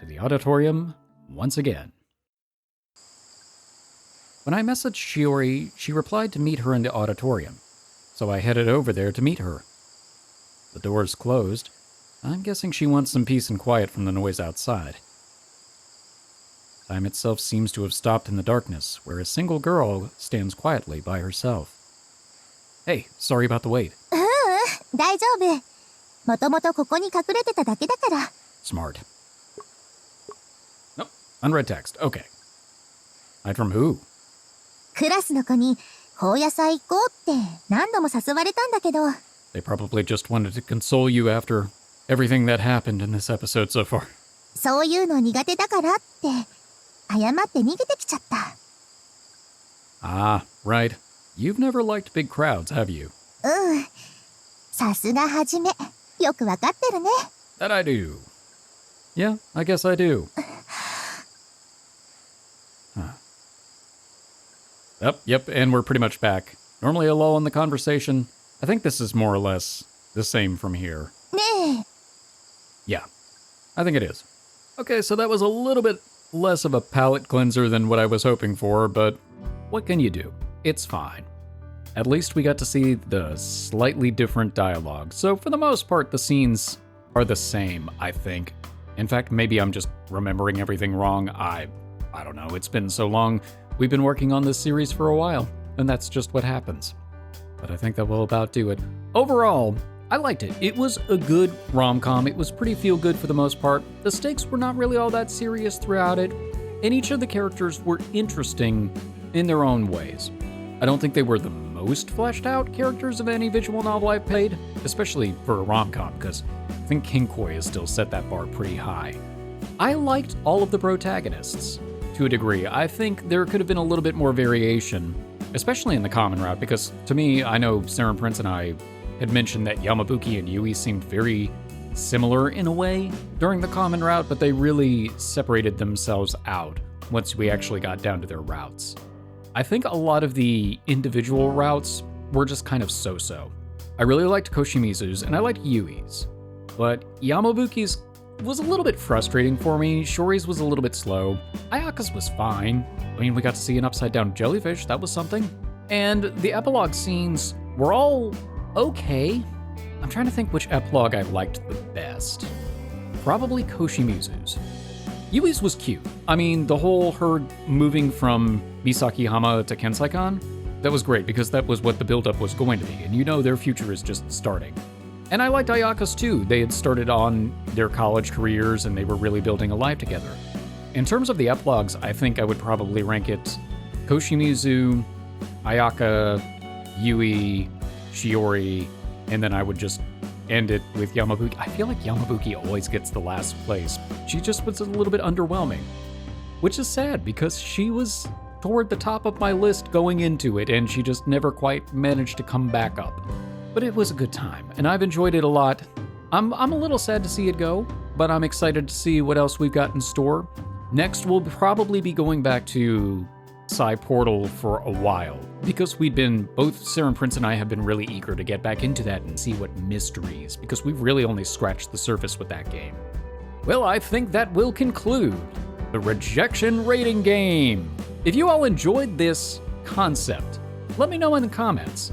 To the auditorium, once again. When I messaged Shiori, she replied to meet her in the auditorium, so I headed over there to meet her. The door's closed. I'm guessing she wants some peace and quiet from the noise outside. Time itself seems to have stopped in the darkness, where a single girl stands quietly by herself. Hey, sorry about the wait. 大丈夫。もともとここに隠れてただけだから。Smart. Nope, unread text. Okay. Hide from who? クラスの子に法野菜行こうって何度も誘われたんだけど。They probably just wanted to console you after everything that happened in this episode so far. そういうの苦手だからって謝って逃げてきちゃった。Ah, right. You've never liked big crowds, have you? うん。さすがはじめ。よくわかってるね。That I do. Yeah, I guess I do. Yep, and we're pretty much back. Normally a lull in the conversation. I think this is more or less the same from here. ねえ。 Yeah, I think it is. Okay, so that was a little bit less of a palate cleanser than what I was hoping for, but what can you do? It's fine. At least we got to see the slightly different dialogue, so for the most part, the scenes are the same, I think. In fact, maybe I'm just remembering everything wrong. I don't know, it's been so long. We've been working on this series for a while, and that's just what happens. But I think that will about do it. Overall, I liked it. It was a good rom-com. It was pretty feel-good for the most part. The stakes were not really all that serious throughout it, and each of the characters were interesting in their own ways. I don't think they were the most fleshed out characters of any visual novel I've played, especially for a rom-com, because I think Kinkoi has still set that bar pretty high. I liked all of the protagonists, to a degree. I think there could have been a little bit more variation, especially in the common route, because to me, I know Sarah Prince and I had mentioned that Yamabuki and Yui seemed very similar in a way during the common route, but they really separated themselves out once we actually got down to their routes. I think a lot of the individual routes were just kind of so-so. I really liked Koshimizu's and I liked Yui's, but Yamabuki's was a little bit frustrating for me. Shiori's was a little bit slow. Ayaka's was fine. I mean, we got to see an upside-down jellyfish, that was something. And the epilogue scenes were all okay. I'm trying to think which epilogue I liked the best. Probably Koshimizu's. Yui's was cute. I mean, the whole her moving from Misaki-hama to Kensaikan, that was great because that was what the buildup was going to be, and you know their future is just starting. And I liked Ayaka's too. They had started on their college careers and they were really building a life together. In terms of the epilogues, I think I would probably rank it Koshimizu, Ayaka, Yui, Shiori, and then I would just end it with Yamabuki. I feel like Yamabuki always gets the last place. She just was a little bit underwhelming, which is sad because she was toward the top of my list going into it, and she just never quite managed to come back up. But it was a good time, and I've enjoyed it a lot. I'm a little sad to see it go, but I'm excited to see what else we've got in store. Next, we'll probably be going back to Psy Portal for a while, because both Sarah Prince and I have been really eager to get back into that and see what mysteries, because we've really only scratched the surface with that game. Well, I think that will conclude the Rejection Rating Game. If you all enjoyed this concept, let me know in the comments,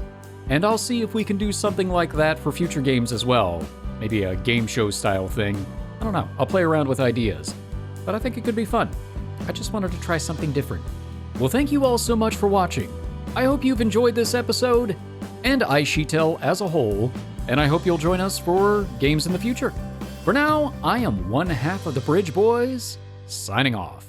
and I'll see if we can do something like that for future games as well. Maybe a game show style thing. I don't know, I'll play around with ideas, but I think it could be fun. I just wanted to try something different. Well, thank you all so much for watching. I hope you've enjoyed this episode, and IxSHE Tell as a whole, and I hope you'll join us for games in the future. For now, I am one half of the Bridge Boys, signing off.